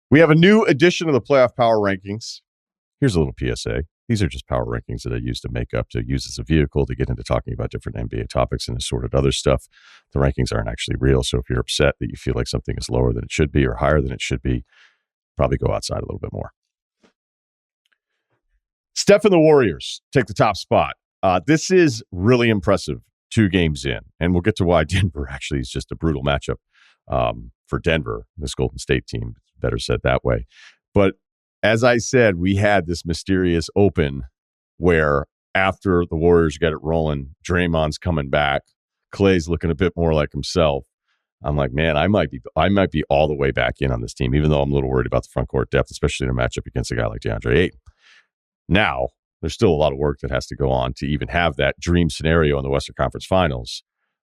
We have a new edition of the Playoff Power Rankings. Here's a little PSA. These are just power rankings that I use to use as a vehicle to get into talking about different NBA topics and assorted other stuff. The rankings aren't actually real, so if you're upset that you feel like something is lower than it should be or higher than it should be, probably go outside a little bit more. Steph and the Warriors take the top spot. This is really impressive 2 games in, and we'll get to why Denver actually is just a brutal matchup for Denver, this Golden State team. Better said that way. But as I said, we had this mysterious open where after the Warriors get it rolling, Draymond's coming back. Klay's looking a bit more like himself. I'm like, man, I might be all the way back in on this team, even though I'm a little worried about the front court depth, especially in a matchup against a guy like DeAndre Ayton. Now, there's still a lot of work that has to go on to even have that dream scenario in the Western Conference Finals.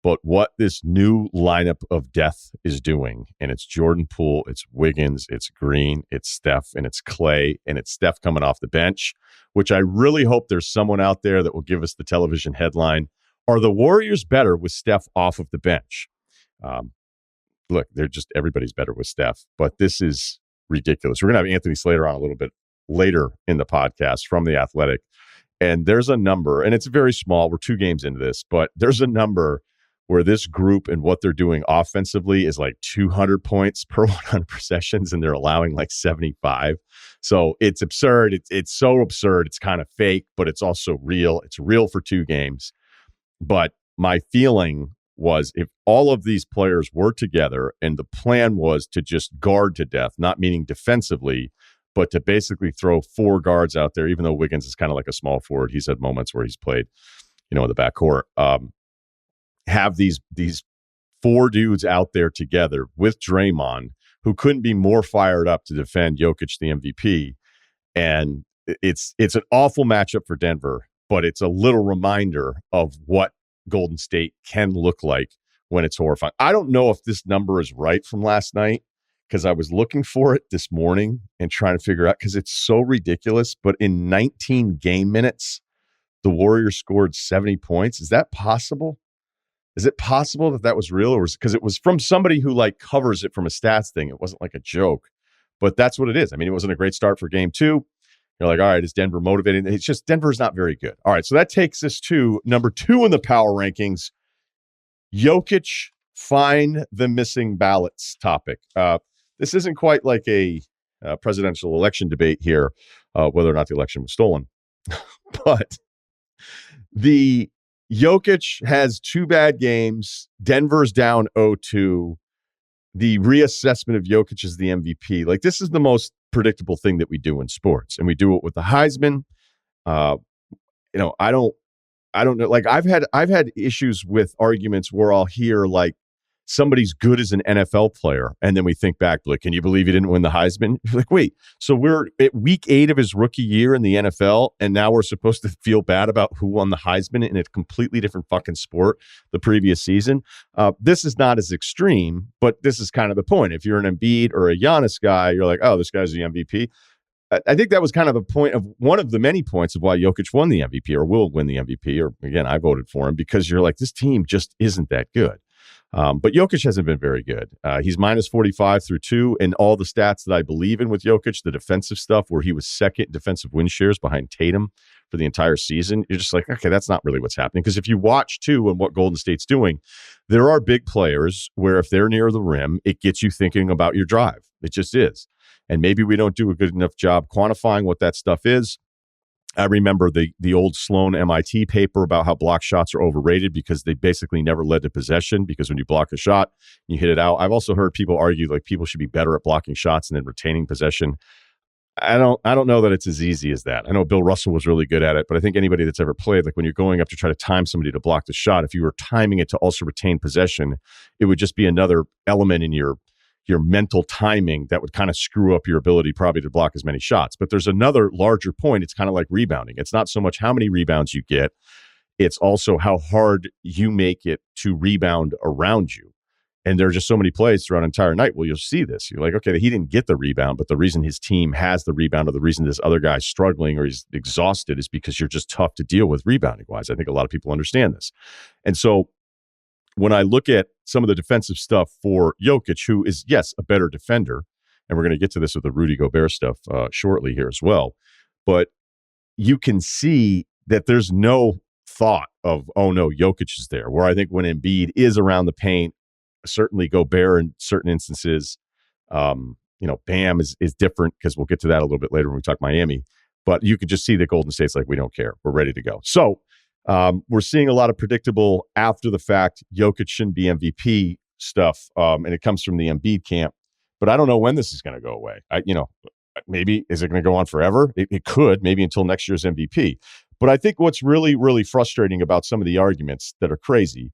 But what this new lineup of death is doing, and it's Jordan Poole, it's Wiggins, it's Green, it's Steph, and it's Klay, and it's Steph coming off the bench, which I really hope there's someone out there that will give us the television headline. Are the Warriors better with Steph off of the bench? Look, everybody's better with Steph, but this is ridiculous. We're going to have Anthony Slater on a little bit later in the podcast from The Athletic, and there's a number, and it's very small. We're 2 games into this, but there's a number where this group and what they're doing offensively is like 200 points per 100 possessions, and they're allowing like 75. So it's absurd. It's so absurd. It's kind of fake, but it's also real. It's real for 2 games. But my feeling was if all of these players were together and the plan was to just guard to death, not meaning defensively, but to basically throw 4 guards out there, even though Wiggins is kind of like a small forward. He's had moments where he's played, in the backcourt. Have these 4 dudes out there together with Draymond, who couldn't be more fired up to defend Jokic, the MVP. And it's an awful matchup for Denver, but it's a little reminder of what Golden State can look like when it's horrifying. I don't know if this number is right from last night, because I was looking for it this morning and trying to figure out, because it's so ridiculous. But in 19 game minutes, the Warriors scored 70 points. Is that possible? Is it possible that was real, or because it was from somebody who covers it from a stats thing? It wasn't like a joke, but that's what it is. I mean, it wasn't a great start for game 2. You're like, all right, is Denver motivated? It's just Denver's not very good. All right, so that takes us to number 2 in the power rankings. Jokic, find the missing ballots topic. This isn't quite like a presidential election debate here, whether or not the election was stolen, but the Jokic has 2 bad games. Denver's down 0-2. The reassessment of Jokic as the MVP. This is the most predictable thing that we do in sports, and we do it with the Heisman. I don't know. I've had issues with arguments where I'll hear somebody's good as an NFL player, and then we think back, can you believe he didn't win the Heisman? You're like, wait, so we're at week 8 of his rookie year in the NFL, and now we're supposed to feel bad about who won the Heisman in a completely different fucking sport the previous season? This is not as extreme, but this is kind of the point. If you're an Embiid or a Giannis guy, you're like, oh, this guy's the MVP. I think that was kind of a point of one of the many points of why Jokic won the MVP or will win the MVP. Or again, I voted for him because you're like, this team just isn't that good. But Jokic hasn't been very good. He's minus 45 through 2, and all the stats that I believe in with Jokic, the defensive stuff where he was second defensive win shares behind Tatum for the entire season. You're just like, okay, that's not really what's happening. Because if you watch too and what Golden State's doing, there are big players where if they're near the rim, it gets you thinking about your drive. It just is. And maybe we don't do a good enough job quantifying what that stuff is. I remember the old Sloan MIT paper about how block shots are overrated because they basically never led to possession, because when you block a shot, you hit it out. I've also heard people argue people should be better at blocking shots and then retaining possession. I don't know that it's as easy as that. I know Bill Russell was really good at it, but I think anybody that's ever played, when you're going up to try to time somebody to block the shot, if you were timing it to also retain possession, it would just be another element in your mental timing that would kind of screw up your ability probably to block as many shots. But there's another larger point. It's kind of like rebounding. It's not so much how many rebounds you get. It's also how hard you make it to rebound around you. And there are just so many plays throughout an entire night. Well, you'll see this. You're like, okay, he didn't get the rebound, but the reason his team has the rebound or the reason this other guy's struggling or he's exhausted is because you're just tough to deal with rebounding wise. I think a lot of people understand this. And so when I look at some of the defensive stuff for Jokic, who is, yes, a better defender, and we're going to get to this with the Rudy Gobert stuff shortly here as well. But you can see that there's no thought of, oh no, Jokic is there. Where I think when Embiid is around the paint, certainly Gobert in certain instances, Bam is different because we'll get to that a little bit later when we talk Miami. But you could just see that Golden State's like, we don't care. We're ready to go. So we're seeing a lot of predictable after the fact Jokic shouldn't be MVP stuff, and it comes from the Embiid camp. But I don't know when this is going to go away. Maybe is it going to go on forever? It could, maybe until next year's MVP. But I think what's really, really frustrating about some of the arguments that are crazy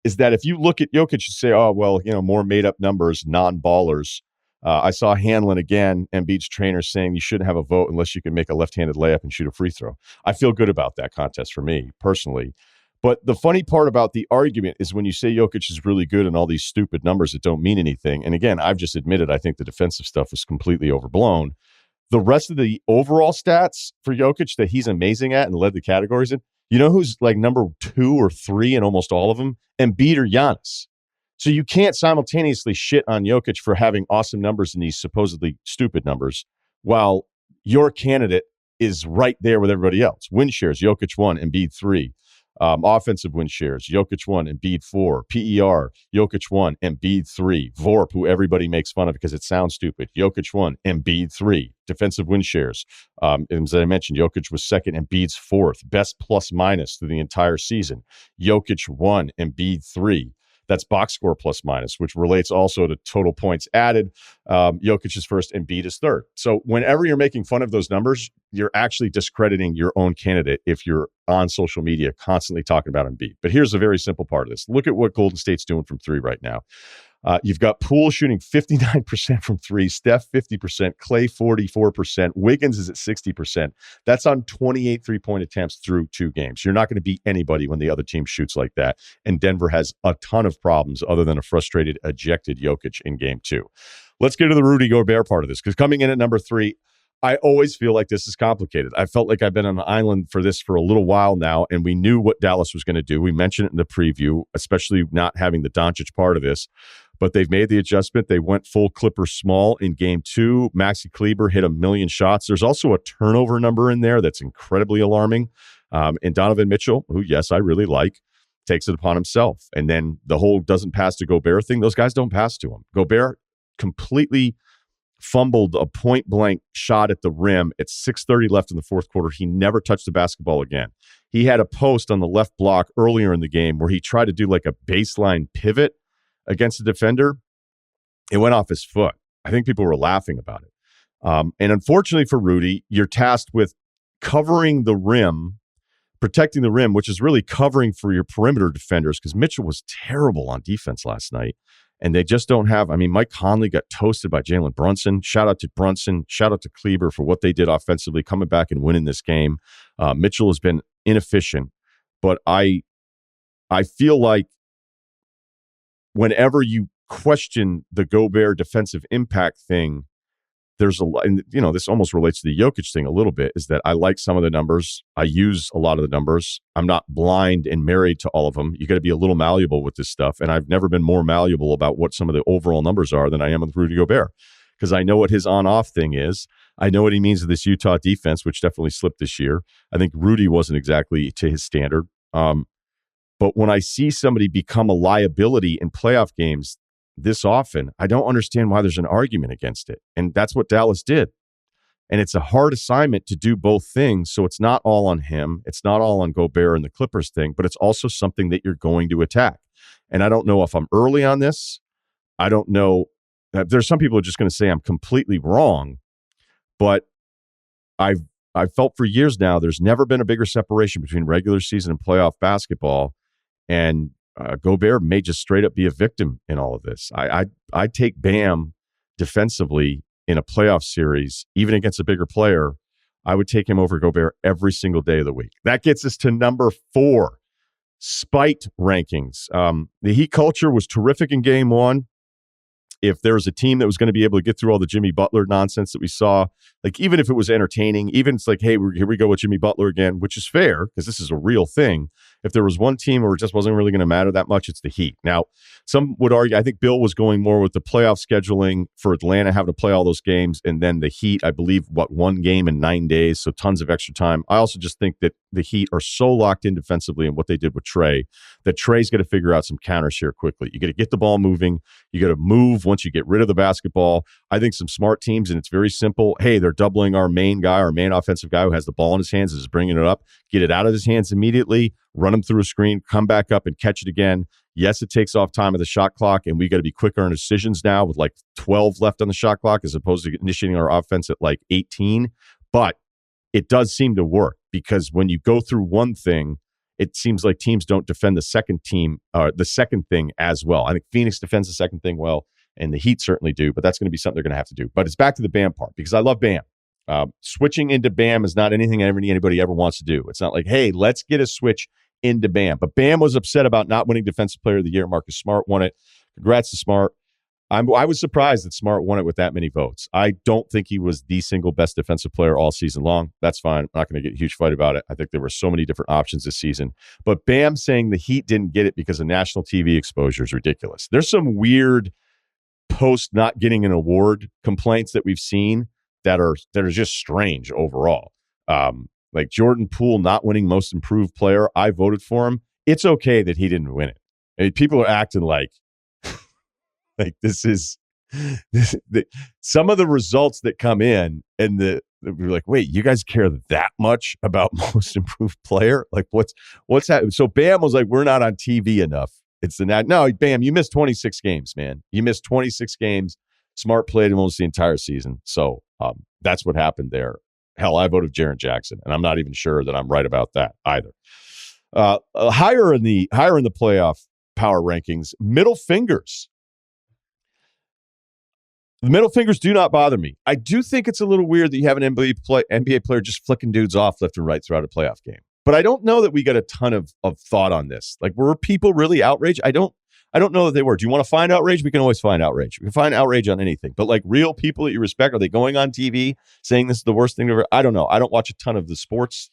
is that if you look at Jokic, you say, oh, well, more made-up numbers, non-ballers. I saw Hanlon again, Embiid's trainer, saying you shouldn't have a vote unless you can make a left-handed layup and shoot a free throw. I feel good about that contest for me, personally. But the funny part about the argument is when you say Jokic is really good and all these stupid numbers that don't mean anything, and again, I've just admitted I think the defensive stuff was completely overblown. The rest of the overall stats for Jokic that he's amazing at and led the categories in, you know who's like number 2 or 3 in almost all of them? Embiid or Giannis. So you can't simultaneously shit on Jokic for having awesome numbers in these supposedly stupid numbers while your candidate is right there with everybody else. Win shares, Jokic 1, Embiid 3. Offensive win shares, Jokic 1, Embiid 4. PER, Jokic 1, Embiid 3. VORP, who everybody makes fun of because it sounds stupid, Jokic 1, Embiid 3. Defensive win shares, as I mentioned, Jokic was second, Embiid's fourth. Best plus minus through the entire season, Jokic 1, Embiid 3. That's box score plus minus, which relates also to total points added. Jokic is first, Embiid is third. So whenever you're making fun of those numbers, you're actually discrediting your own candidate if you're on social media constantly talking about Embiid. But here's a very simple part of this. Look at what Golden State's doing from three right now. You've got Poole shooting 59% from three, Steph 50%, Clay 44%, Wiggins is at 60%. That's on 28 three-point attempts through 2 games. You're not going to beat anybody when the other team shoots like that. And Denver has a ton of problems other than a frustrated, ejected Jokic in game 2. Let's get to the Rudy Gobert part of this, because coming in at number 3, I always feel like this is complicated. I felt like I've been on an island for this for a little while now, and we knew what Dallas was going to do. We mentioned it in the preview, especially not having the Doncic part of this. But they've made the adjustment. They went full Clippers small in game 2. Maxi Kleber hit 1,000,000 shots. There's also a turnover number in there that's incredibly alarming. And Donovan Mitchell, who, yes, I really like, takes it upon himself. And then the whole doesn't pass to Gobert thing, those guys don't pass to him. Gobert completely fumbled a point-blank shot at the rim at 6:30 left in the fourth quarter. He never touched the basketball again. He had a post on the left block earlier in the game where he tried to do like a baseline pivot against the defender. It went off his foot. I think people were laughing about it. And unfortunately for Rudy, you're tasked with covering the rim, protecting the rim, which is really covering for your perimeter defenders, because Mitchell was terrible on defense last night. And they just don't have, Mike Conley got toasted by Jalen Brunson. Shout out to Brunson. Shout out to Kleber for what they did offensively, coming back and winning this game. Mitchell has been inefficient. But I feel like whenever you question the Gobert defensive impact thing, there's a lot, and this almost relates to the Jokic thing a little bit, is that I like some of the numbers. I use a lot of the numbers. I'm not blind and married to all of them. You got to be a little malleable with this stuff. And I've never been more malleable about what some of the overall numbers are than I am with Rudy Gobert, because I know what his on-off thing is. I know what he means to this Utah defense, which definitely slipped this year. I think Rudy wasn't exactly to his standard. But when I see somebody become a liability in playoff games this often, I don't understand why there's an argument against it. And that's what Dallas did. And it's a hard assignment to do both things. So it's not all on him. It's not all on Gobert and the Clippers thing, but it's also something that you're going to attack. And I don't know if I'm early on this. I don't know. There's some people who are just going to say I'm completely wrong, but I've felt for years now there's never been a bigger separation between regular season and playoff basketball. And Gobert may just straight up be a victim in all of this. I take Bam defensively in a playoff series, even against a bigger player. I would take him over Gobert every single day of the week. That gets us to number 4, spite rankings. The Heat culture was terrific in game 1. If there was a team that was going to be able to get through all the Jimmy Butler nonsense that we saw, like even if it was entertaining, even it's like, hey, here we go with Jimmy Butler again, which is fair because this is a real thing. if there was one team where it just wasn't really going to matter that much, it's the Heat. Now, some would argue, I think Bill was going more with the playoff scheduling for Atlanta having to play all those games, and then the Heat, I believe, one game in 9 days, so tons of extra time. I also just think that the Heat are so locked in defensively in what they did with Trey that Trey's got to figure out some counters here quickly. You got to get the ball moving. You got to move once you get rid of the basketball. I think some smart teams, and it's very simple. Hey, they're doubling our main guy, our main offensive guy who has the ball in his hands, is bringing it up. Get it out of his hands immediately, run him through a screen, come back up and catch it again. Yes, it takes off time of the shot clock, and we got to be quicker on decisions now with like 12 left on the shot clock as opposed to initiating our offense at like 18. But it does seem to work because when you go through one thing, it seems like teams don't defend the second thing as well. I think Phoenix defends the second thing well, and the Heat certainly do, but that's going to be something they're going to have to do. But it's back to the Bam part because I love Bam. Switching into Bam is not anything anybody ever wants to do. It's not like, hey, let's get a switch into Bam. But Bam was upset about not winning Defensive Player of the Year. Marcus Smart won it. Congrats to Smart. I was surprised that Smart won it with that many votes. I don't think he was the single best defensive player all season long. That's fine. I'm not going to get a huge fight about it. I think there were so many different options this season. But Bam saying the Heat didn't get it because of national TV exposure is ridiculous. There's some weird post not getting an award complaints that we've seen that are just strange overall. Like Jordan Poole not winning most improved player. I voted for him. It's okay that he didn't win it. I mean, people are acting like some of the results that come in and we're like, wait, you guys care that much about most improved player? Like what's happening? So Bam was like, we're not on TV enough. It's no, Bam, you missed 26 games, man. You missed 26 games. Smart played almost the entire season. So that's what happened there. Hell, I voted Jaren Jackson, and I'm not even sure that I'm right about that either. Higher in the playoff power rankings, middle fingers. The middle fingers do not bother me. I do think it's a little weird that you have an NBA player just flicking dudes off left and right throughout a playoff game. But I don't know that we got a ton of thought on this. Like, were people really outraged? I don't know that they were. Do you want to find outrage? We can always find outrage. We can find outrage on anything. But like real people that you respect, are they going on TV saying this is the worst thing ever? I don't know. I don't watch a ton of the sports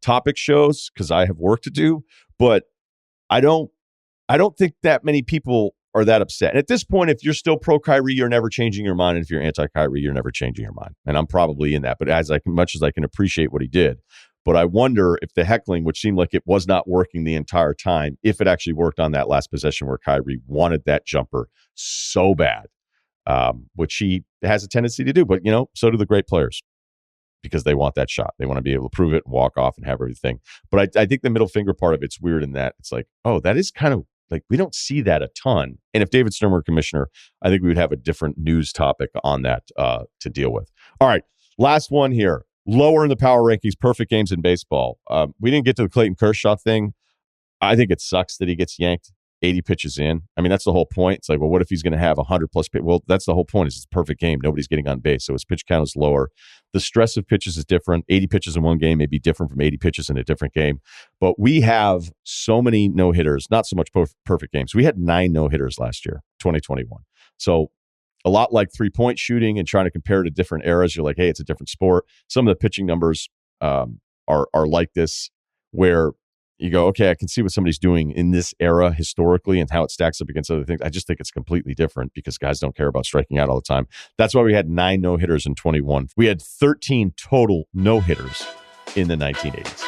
topic shows because I have work to do. But I don't think that many people are that upset. And at this point, if you're still pro Kyrie, you're never changing your mind. And if you're anti Kyrie, you're never changing your mind. And I'm probably in that. But much as I can appreciate what he did, but I wonder if the heckling, which seemed like it was not working the entire time, if it actually worked on that last possession where Kyrie wanted that jumper so bad, which he has a tendency to do. But, so do the great players because they want that shot. They want to be able to prove it and walk off and have everything. But I think the middle finger part of it's weird in that it's like, oh, that is kind of like we don't see that a ton. And if David Stern were commissioner, I think we would have a different news topic on that to deal with. All right, last one here. Lower in the power rankings, perfect games in baseball. We didn't get to the Clayton Kershaw thing. I think it sucks that he gets yanked 80 pitches in. I mean, that's the whole point. It's like, well, what if he's going to have 100-plus pitch? Well, that's the whole point. It's a perfect game. Nobody's getting on base, so his pitch count is lower. The stress of pitches is different. 80 pitches in one game may be different from 80 pitches in a different game. But we have so many no-hitters, not so much perfect games. We had 9 no-hitters last year, 2021. So a lot like three-point shooting and trying to compare to different eras. You're like, hey, it's a different sport. Some of the pitching numbers are like this, where you go, okay, I can see what somebody's doing in this era historically and how it stacks up against other things. I just think it's completely different because guys don't care about striking out all the time. That's why we had 9 no-hitters in 21. We had 13 total no-hitters in the 1980s.